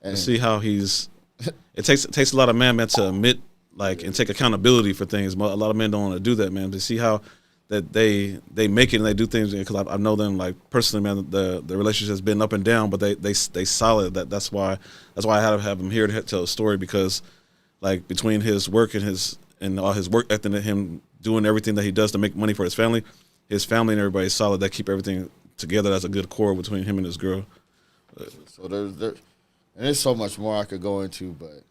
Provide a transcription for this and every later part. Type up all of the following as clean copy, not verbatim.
And see how he's. It takes a lot of man to admit and take accountability for things. A lot of men don't want to do that, man. To see how that they make it and they do things, because I know them personally, man. The relationship has been up and down, but they solid. That's why I had to have him here to tell a story, because between his work and all his work ethic and him doing everything that he does to make money for his family and everybody's solid. That keep everything together. That's a good core between him and his girl. So there's so much more I could go into, but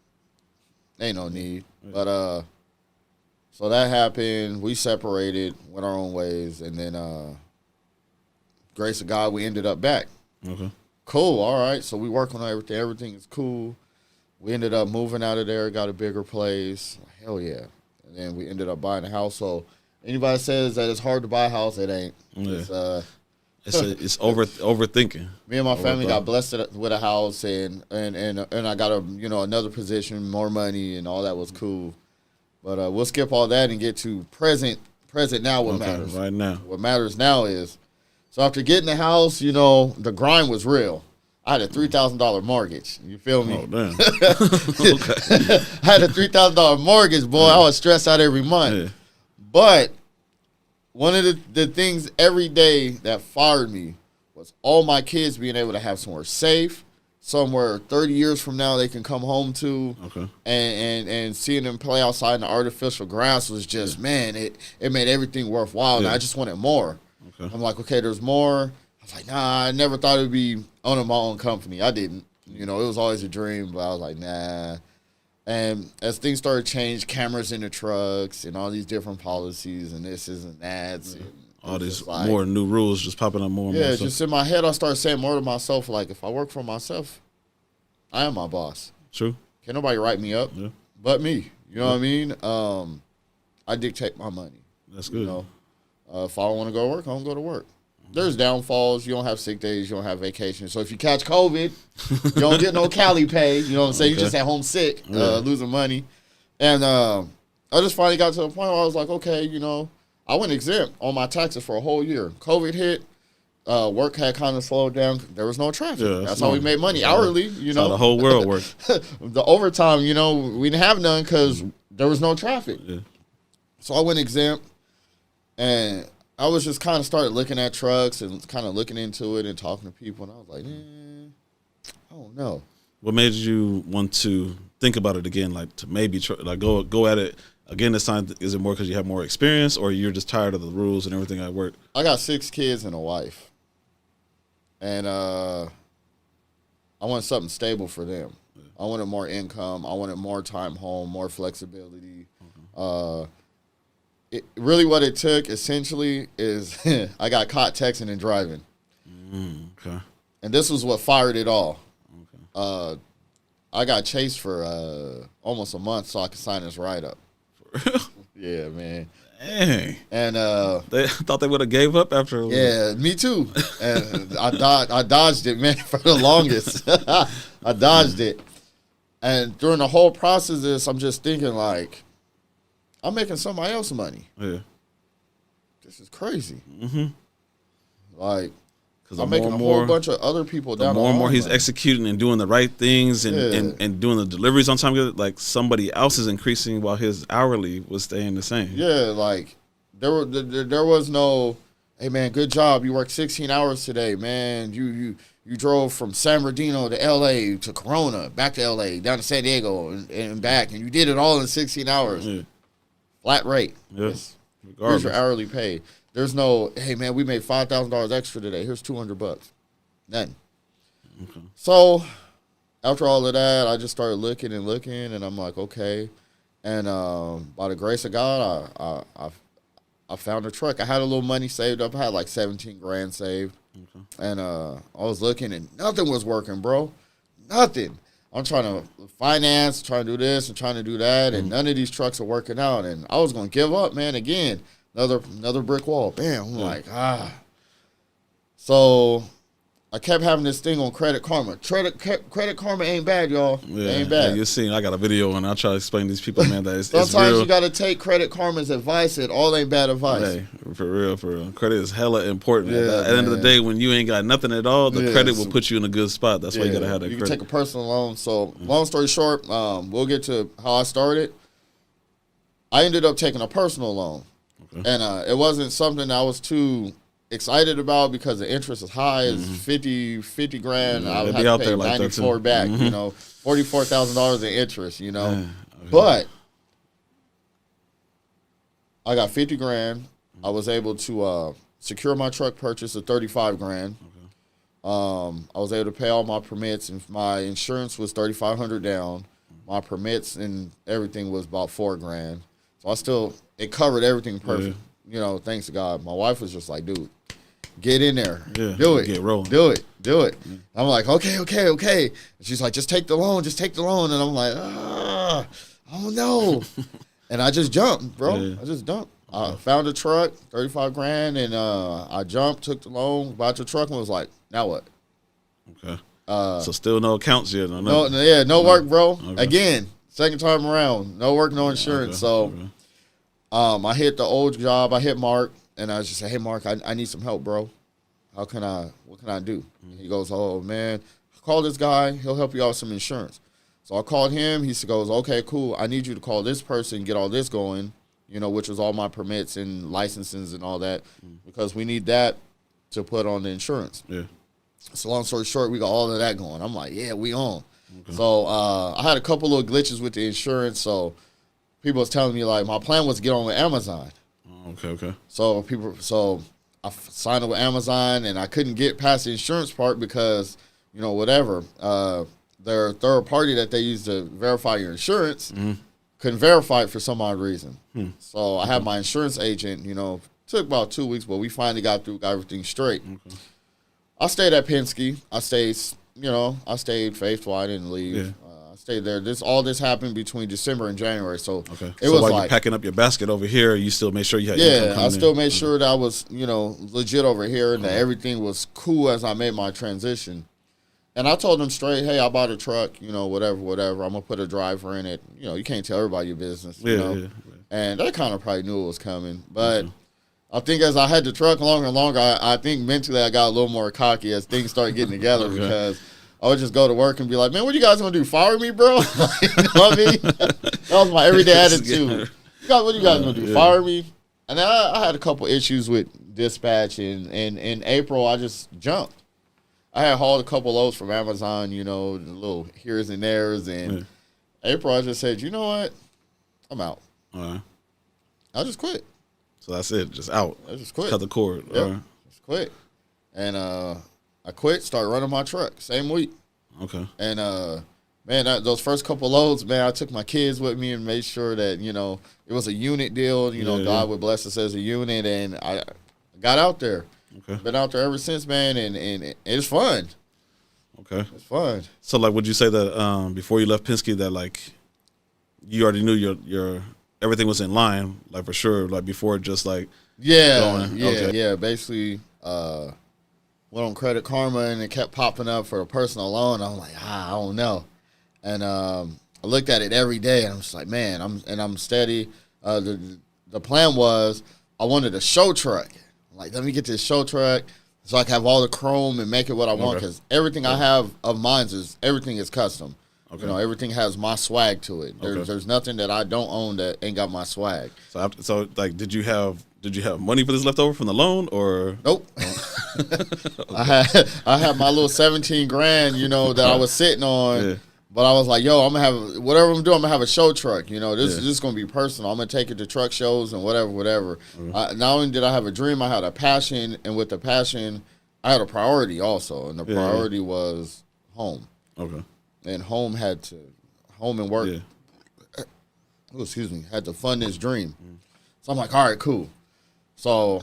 ain't no need. But so that happened. We separated, went our own ways, and then grace of God, we ended up back. Okay. Cool. All right. So we work on everything. Everything is cool. We ended up moving out of there, got a bigger place. Hell yeah. And then we ended up buying a house. So anybody says that it's hard to buy a house, it ain't. Yeah. It's overthinking. Me and my family got blessed with a house, and I got another position, more money, and all that was cool. But we'll skip all that and get to present now. What matters right now? What matters now is, so after getting the house, the grind was real. I had a $3,000 mortgage. You feel me? Oh damn. Okay. I had a $3,000 mortgage, boy. I was stressed out every month. Yeah. But one of the things every day that fired me was all my kids being able to have somewhere safe, somewhere 30 years from now they can come home to, and seeing them play outside in the artificial grass was just, man, it made everything worthwhile, and I just wanted more. Okay. I'm like, okay, there's more. I was like, nah, I never thought it would be owning my own company. I didn't. It was always a dream, but I was like, nah. And as things started to change, cameras in the trucks and all these different policies and this and that. Yeah. All these more new rules just popping up more and more. Yeah, just in my head, I started saying more to myself, like, if I work for myself, I am my boss. True. Can't nobody write me up but me. You know what I mean? I dictate my money. That's good. If I don't want to go to work, I don't go to work. There's downfalls. You don't have sick days. You don't have vacations. So if you catch COVID, you don't get no Cali pay. You know what I'm saying? You just at home sick, losing money. And I just finally got to the point where I was like, okay, I went exempt on my taxes for a whole year. COVID hit. Work had kind of slowed down. There was no traffic. Yeah, that's how we made money hourly. That's how the whole world worked. The overtime, we didn't have none because there was no traffic. Yeah. So I went exempt, and I was just kind of started looking at trucks and kind of looking into it and talking to people, and I was like, I don't know. What made you want to think about it again, to maybe go at it again this time? Is it more because you have more experience, or you're just tired of the rules and everything at work? I got 6 kids and a wife, and I wanted something stable for them. Yeah. I wanted more income. I wanted more time home, more flexibility. Really what it took essentially is I got caught texting and driving. Okay. And this was what fired it all. Okay. I got chased for almost a month so I could sign this write-up. For real? Yeah, man. Dang. And they thought they would have gave up after a Yeah, me too. And I dodged it, man, for the longest. I dodged it. And during the whole process of this, I'm just thinking I'm making somebody else money. Yeah. This is crazy. Mm-hmm. Because I'm making a whole bunch of other people down the more and more he's executing and doing the right things and doing the deliveries on time, somebody else is increasing while his hourly was staying the same. Yeah, there was no, hey, man, good job. You worked 16 hours today, man. You drove from San Bernardino to L.A. to Corona, back to L.A., down to San Diego and back, and you did it all in 16 hours. Yeah. Flat rate. Yes. Here's your hourly pay. There's no, hey, man, we made $5,000 extra today. Here's $200. Nothing. Okay. So after all of that, I just started looking, and I'm like, okay. And by the grace of God, I found a truck. I had a little money saved up. I had like 17 grand saved. Okay. And I was looking, and nothing was working, bro. Nothing. I'm trying to finance, trying to do this and trying to do that, and none of these trucks are working out. And I was going to give up, man, again. Another brick wall. Bam. I'm like, So I kept having this thing on Credit Karma. Credit Karma ain't bad, y'all. Yeah, it ain't bad. Yeah, you're seeing. I got a video and I try to explain to these people, man, that it's Sometimes real. you got to take Credit Karma's advice. It all ain't bad advice. Hey, for real, for real. Credit is hella important. Yeah, At the end of the day, when you ain't got nothing at all, the credit will put you in a good spot. That's why you got to have that you credit. can take a personal loan. So, long story short, we'll get to how I started. I ended up taking a personal loan. Okay. And it wasn't something I was too excited about because the interest is high. It's 50 grand. I would have to pay 94 back, you know, $44,000 in interest, you know. Okay. But I got 50 grand. I was able to secure my truck purchase of 35 grand. Okay. I was able to pay all my permits, and my insurance was 3,500 down. My permits and everything was about 4 grand. So it covered everything perfect. Yeah. You know, thanks to God. My wife was just like, dude, get in there. Yeah, do it. Get rolling. Do it. Yeah. I'm like, okay. And she's like, just take the loan. And I'm like, oh no. And I just jumped, bro. Yeah. I just jumped. I found a truck, 35 grand, and I jumped, took the loan, bought the truck, and was like, now what? Okay. So still no accounts yet? No work, bro. Okay. Again, second time around, no work, no insurance. Okay. So I hit the old job. I hit Mark, and I just said, hey, Mark, I need some help, bro. What can I do? Mm-hmm. He goes, oh, man, call this guy. He'll help you out with some insurance. So I called him. He goes, okay, cool. I need you to call this person, get all this going, you know, which was all my permits and licenses and all that, because we need that to put on the insurance. Yeah. So long story short, we got all of that going. I'm like, yeah, we on. Okay. So I had a couple little glitches with the insurance. So people was telling me, like, my plan was to get on with Amazon. Okay. So I signed up with Amazon, and I couldn't get past the insurance part because, you know, whatever. Their third party that they use to verify your insurance couldn't verify it for some odd reason. So I had my insurance agent, you know, took about 2 weeks, but we finally got everything straight. Okay. I stayed at Penske. I stayed faithful. I didn't leave. Yeah. I stayed there. All this happened between December and January. So it was while like you're packing up your basket over here, you still made sure you had income coming I still made sure that I was, you know, legit over here and that everything was cool as I made my transition. And I told them straight, hey, I bought a truck, you know, whatever. I'm going to put a driver in it. You know, you can't tell everybody your business, you know. Yeah. And they kind of probably knew it was coming. But I think as I had the truck longer and longer, I think mentally I got a little more cocky as things started getting together because I would just go to work and be like, man, what are you guys going to do, fire me, bro? You know what I mean? That was my everyday attitude. What are you guys going to do, fire me? And I had a couple issues with dispatch, and in April I just jumped. I had hauled a couple loads from Amazon, you know, the little here's and there's, and April I just said, you know what? I'm out. I just quit. So that's it, just out. I just quit. Cut the cord. Yep. Just quit. And I quit, started running my truck, same week. Okay. And, man, those first couple loads, man, I took my kids with me and made sure that, you know, it was a unit deal. You know, God would bless us as a unit, and I got out there. Okay. Been out there ever since, man, and it's fun. Okay. It's fun. So, like, would you say that before you left Penske that, like, you already knew your everything was in line, like, for sure, like, before just, like, going? Basically, went on Credit Karma, and it kept popping up for a personal loan. I'm like, I don't know. And I looked at it every day, and I'm just like, man, I'm steady. The plan was I wanted a show truck. Like, let me get this show truck so I can have all the chrome and make it what I want, because everything I have of mine everything is custom. Okay. You know, everything has my swag to it. There's nothing that I don't own that ain't got my swag. So like, did you have money for this left over from the loan, or? Nope. I had my little 17 grand, you know, that I was sitting on. Yeah. But I was like, yo, I'm going to have, whatever I'm doing, I'm going to have a show truck. You know, this is going to be personal. I'm going to take it to truck shows and whatever. Mm-hmm. Not only did I have a dream, I had a passion. And with the passion, I had a priority also. And the priority was home. Okay. And home and work, had to fund this dream. Mm-hmm. So I'm like, all right, cool. So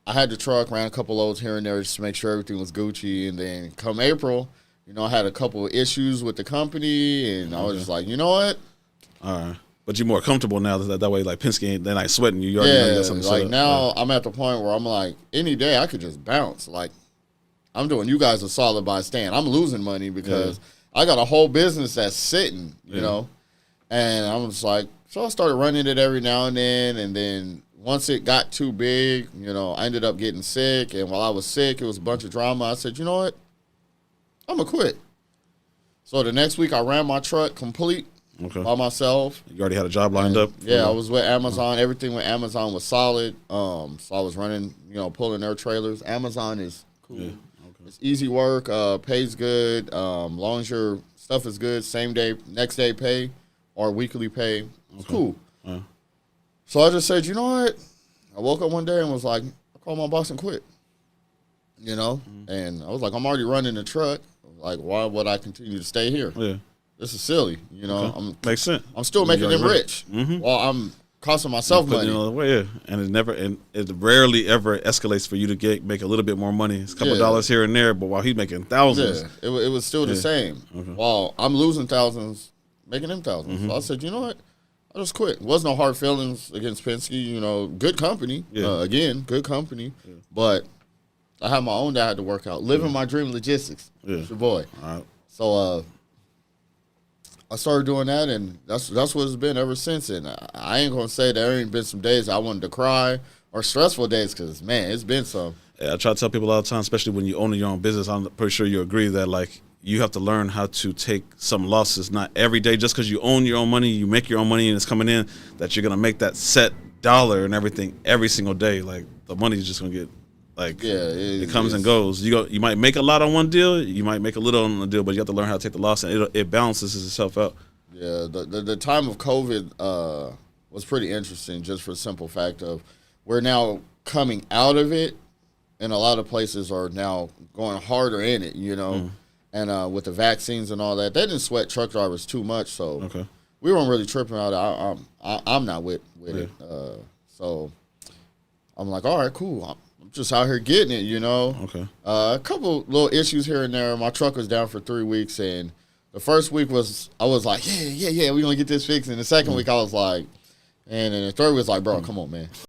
I had the truck, ran a couple loads here and there just to make sure everything was Gucci. And then come April, you know, I had a couple of issues with the company, and I was just like, you know what? All right. But you're more comfortable now that way, like, Penske, they're not sweating you. You already know you got something like, now I'm at the point where I'm like, any day I could just bounce. Like, I'm doing you guys a solid by staying. I'm losing money because I got a whole business that's sitting, you know. And I was like, so I started running it every now and then once it got too big, you know, I ended up getting sick. And while I was sick, it was a bunch of drama. I said, you know what? I'm going to quit. So the next week, I ran my truck complete by myself. You already had a job lined up? Yeah, I was with Amazon. Everything with Amazon was solid. So I was running, you know, pulling their trailers. Amazon is cool. Yeah. It's easy work, pays good. Long as your stuff is good, same day, next day pay or weekly pay. It's cool. So I just said, you know what? I woke up one day and was like, I called my boss and quit. You know? And I was like, I'm already running the truck. Like, why would I continue to stay here? Yeah. This is silly. You know? Makes sense. I'm still making them rich while I'm costing myself money. And it rarely ever escalates for you to make a little bit more money. It's a couple dollars here and there, but while he's making thousands. Yeah, it was still the same. While I'm losing thousands, making them thousands. So I said, you know what? I just quit. It wasn't no hard feelings against Penske. You know, good company. Again, good company. But I had my own that I had to work out. Living my dream logistics. It's your boy. All right. So I started doing that, and that's what it's been ever since. And I ain't going to say there ain't been some days I wanted to cry or stressful days because, man, it's been some. Yeah, I try to tell people all the time, especially when you own your own business, I'm pretty sure you agree that, like, you have to learn how to take some losses. Not every day, just because you own your own money, you make your own money and it's coming in, that you're going to make that set dollar and everything every single day. Like, the money is just going to get, like, it comes and goes. You might make a lot on one deal, you might make a little on the deal, but you have to learn how to take the loss, and it balances itself out. Yeah, the time of COVID was pretty interesting just for the simple fact of we're now coming out of it, and a lot of places are now going harder in it, you know. And with the vaccines and all that, they didn't sweat truck drivers too much, so we weren't really tripping out. I'm not with it. So I'm like, all right, cool. I'm just out here getting it, you know. A couple little issues here and there. My truck was down for 3 weeks, and the first week I was like, yeah, we're going to get this fixed. And the second week I was like, and then the third week was like, bro, come on, man.